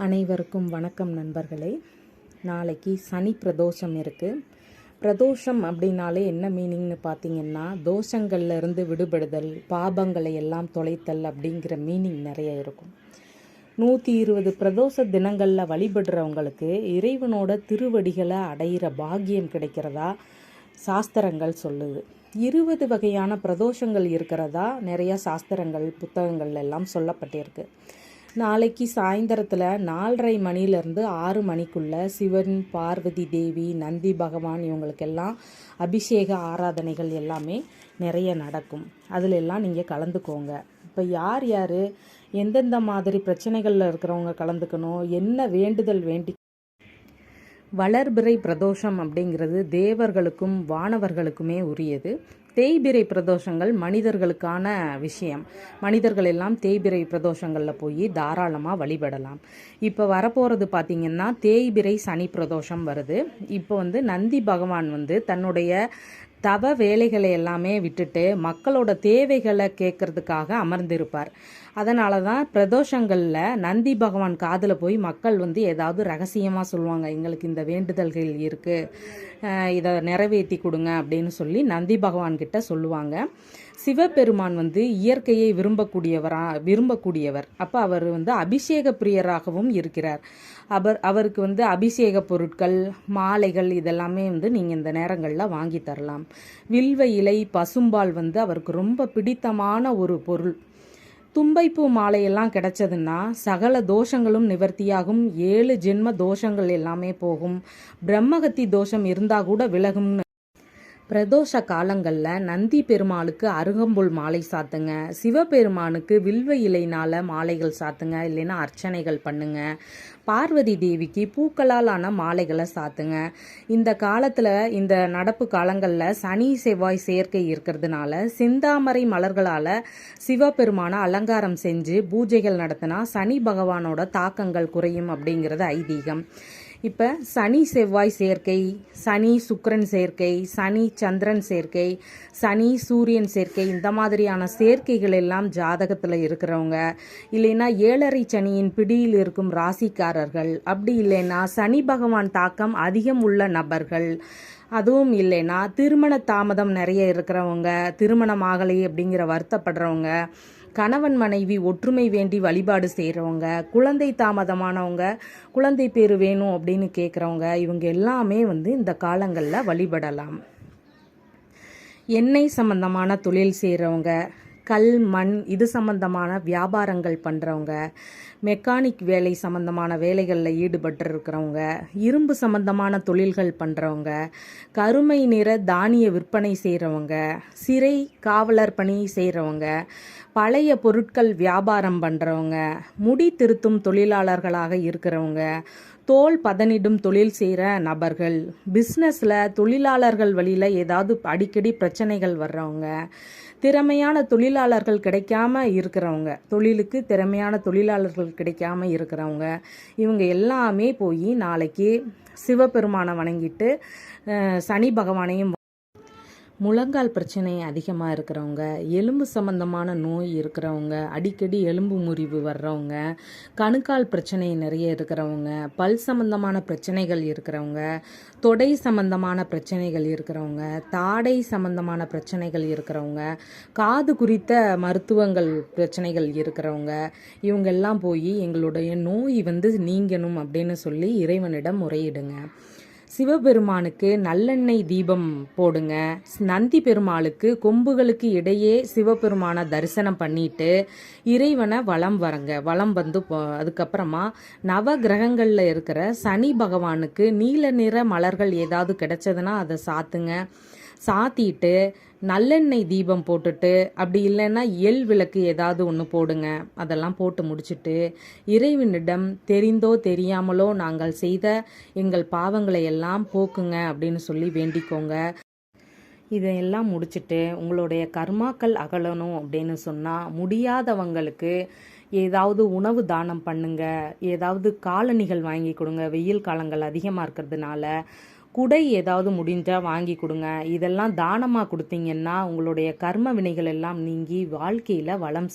அனைவருக்கும் வணக்கம் நண்பர்களே. நாளைக்கு சனி பிரதோஷம் இருக்குது. பிரதோஷம் அப்படின்னாலே என்ன மீனிங்னு பார்த்தீங்கன்னா, தோஷங்கள்லேருந்து விடுபடுதல், பாபங்களை எல்லாம் தொலைத்தல் அப்படிங்கிற மீனிங் நிறைய இருக்கும். 120 பிரதோஷ தினங்களில் வழிபடுறவங்களுக்கு இறைவனோட திருவடிகளை அடையிற பாக்கியம் கிடைக்கிறதா சாஸ்திரங்கள் சொல்லுது. 20 வகையான பிரதோஷங்கள் இருக்கிறதா நிறையா சாஸ்திரங்கள் புத்தகங்கள் எல்லாம் சொல்லப்பட்டிருக்கு. நாளைக்கு சாயந்தரத்தில் 4:30 மணிலேருந்து 6 மணிக்குள்ளே சிவன், பார்வதி தேவி, நந்தி பகவான் இவங்களுக்கெல்லாம் அபிஷேக ஆராதனைகள் எல்லாமே நிறைய நடக்கும். அதில் எல்லாம் நீங்கள் கலந்துக்கோங்க. இப்போ யார் யார் எந்தெந்த மாதிரி பிரச்சனைகளில் இருக்கிறவங்க கலந்துக்கணும், என்ன வேண்டுதல் வேண்டி. வளர்பிறை பிரதோஷம் அப்படிங்கிறது தேவர்களுக்கும் வானவர்களுக்குமே உரியது. தேய்பிறை பிரதோஷங்கள் மனிதர்களுக்கான விஷயம். மனிதர்கள் எல்லாம் தேய்பிறை பிரதோஷங்களில் போய் தாராளமாக வழிபடலாம். இப்போ வரப்போகிறது பார்த்திங்கன்னா தேய்பிறை சனி பிரதோஷம் வருது. இப்போ நந்தி பகவான் தன்னுடைய தவ வேலைகளை எல்லாமே விட்டுட்டு மக்களோட தேவைகளை கேட்கறதுக்காக அமர்ந்திருப்பார். அதனால தான் பிரதோஷங்களில் நந்தி பகவான் காதில் போய் மக்கள் ஏதாவது ரகசியமாக சொல்லுவாங்க, எங்களுக்கு இந்த வேண்டுதல்கள் இருக்குது, இதை நிறைவேற்றி கொடுங்க அப்படின்னு சொல்லி நந்தி பகவான் கிட்ட சொல்லுவாங்க. சிவபெருமான் இயற்கையை விரும்பக்கூடியவர். அப்போ அவர் அபிஷேக பிரியராகவும் இருக்கிறார். அவருக்கு அபிஷேக பொருட்கள், மாலைகள் இதெல்லாமே நீங்கள் இந்த நேரங்களில் வாங்கி தரலாம். வில்வ இலை, பசும்பால் அவருக்கு ரொம்ப பிடித்தமான ஒரு பொருள். தும்பைப்பூ மாலையெல்லாம் கிடைச்சதுன்னா சகல தோஷங்களும் நிவர்த்தியாகும். 7 ஜென்ம தோஷங்கள் எல்லாமே போகும். பிரம்மகத்தி தோஷம் இருந்தால் கூட விலகும்னு. பிரதோஷ காலங்களில் நந்தி பெருமாளுக்கு அருகம்புல் மாலை சாத்துங்க. சிவபெருமானுக்கு வில்வ இலையினால் மாலைகள் சாத்துங்க, இல்லைன்னா அர்ச்சனைகள் பண்ணுங்க. பார்வதி தேவிக்கு பூக்களால் ஆன மாலைகளை சாத்துங்க. இந்த காலத்தில், இந்த நடப்பு காலங்களில் சனி செவ்வாய் சேர்க்கை இருக்கிறதுனால செந்தாமரை மலர்களால் சிவபெருமானை அலங்காரம் செஞ்சு பூஜைகள் நடத்தினா சனி பகவானோட தாக்கங்கள் குறையும் அப்படிங்கிறது ஐதீகம். இப்போ சனி செவ்வாய் சேர்க்கை, சனி சுக்கிரன் சேர்க்கை, சனி சந்திரன் சேர்க்கை, சனி சூரியன் சேர்க்கை, இந்த மாதிரியான சேர்க்கைகள் எல்லாம் ஜாதகத்தில் இருக்கிறவங்க, இல்லைன்னா 7.5 சனியின் பிடியில் இருக்கும் ராசிக்காரர்கள், அப்படி இல்லைன்னா சனி பகவான் தாக்கம் அதிகம் உள்ள நபர்கள், அதுவும் இல்லைன்னா திருமண தாமதம் நிறைய இருக்கிறவங்க, திருமணம் ஆகலை அப்படிங்கிற வருத்தப்படுறவங்க, கணவன் மனைவி ஒற்றுமை வேண்டி வழிபாடு செய்கிறவங்க, குழந்தை தாமதமானவங்க, குழந்தை பேர் வேணும் அப்படின்னு கேட்குறவங்க, இவங்க எல்லாமே இந்த காலங்களில் வழிபடலாம். எண்ணெய் சம்பந்தமான தொழில் செய்கிறவங்க, கல் மண் இது சம்பந்தமான வியாபாரங்கள் பண்ணுறவங்க, மெக்கானிக் வேலை சம்பந்தமான வேலைகளில் ஈடுபட்டு இருக்கிறவங்க, இரும்பு சம்பந்தமான தொழில்கள் பண்ணுறவங்க, கருமை நிற தானிய விற்பனை செய்கிறவங்க, சிறை காவலர் பணி செய்கிறவங்க, பழைய பொருட்கள் வியாபாரம் பண்ணுறவங்க, முடி திருத்தும் தொழிலாளர்களாக இருக்கிறவங்க, தோல் பதனிடும் தொழில் செய்கிற நபர்கள், பிஸ்னஸில் தொழிலாளர்கள் வழியில் ஏதாவது அடிக்கடி பிரச்சனைகள் வர்றவங்க, திறமையான தொழிலாளர்கள் கிடைக்காம இருக்கிறவங்க, தொழிலுக்கு திறமையான தொழிலாளர்கள் கிடைக்காம இருக்கிறவங்க, இவங்க எல்லாமே போய் நாளைக்கு சிவபெருமானை வணங்கிட்டு சனி பகவானையும். முழங்கால் பிரச்சனை அதிகமாக இருக்கிறவங்க, எலும்பு சம்பந்தமான நோய் இருக்கிறவங்க, அடிக்கடி எலும்பு முறிவு வர்றவங்க, கணுக்கால் பிரச்சனை நிறைய இருக்கிறவங்க, பல் சம்பந்தமான பிரச்சனைகள் இருக்கிறவங்க, தொடை சம்பந்தமான பிரச்சனைகள் இருக்கிறவங்க, தாடை சம்பந்தமான பிரச்சனைகள் இருக்கிறவங்க, காது குறித்த மருத்துவங்கள் பிரச்சனைகள் இருக்கிறவங்க, இவங்கெல்லாம் போய் எங்களுடைய நோய் நீங்கணும் அப்படின்னு சொல்லி இறைவனிடம் முறையிடுங்க. சிவபெருமானுக்கு நல்லெண்ணெய் தீபம் போடுங்க. நந்தி பெருமாளுக்கு கொம்புகளுக்கு இடையே சிவபெருமானை தரிசனம் பண்ணிட்டு இறைவனை வலம் அதுக்கப்புறமா நவ கிரகங்களில் இருக்கிற சனி பகவானுக்கு நீல நிற மலர்கள் ஏதாவது கிடைச்சதுன்னா அதை சாத்திட்டு நல்லெண்ணெய் தீபம் போட்டுட்டு, அப்படி இல்லைன்னா எள் விளக்கு ஏதாவது ஒன்று போடுங்க. அதெல்லாம் போட்டு முடிச்சுட்டு இறைவனிடம் தெரிந்தோ தெரியாமலோ நாங்கள் செய்த எங்கள் பாவங்களை எல்லாம் போக்குங்க அப்படின்னு சொல்லி வேண்டிக்கோங்க. இதையெல்லாம் முடிச்சுட்டு உங்களுடைய கர்மாக்கள் அகலணும் அப்படின்னு சொன்னால் முடியாதவங்களுக்கு ஏதாவது உணவு தானம் பண்ணுங்க, ஏதாவது காலணிகள் வாங்கி கொடுங்க. வெயில் காலங்கள் அதிகமாக இருக்கிறதுனால குடை ஏதாவது முடிஞ்சால் வாங்கி கொடுங்க. இதெல்லாம் தானமாக கொடுத்தீங்கன்னா உங்களுடைய கர்ம வினைகள் எல்லாம் நீங்கி வாழ்க்கையில் வளம்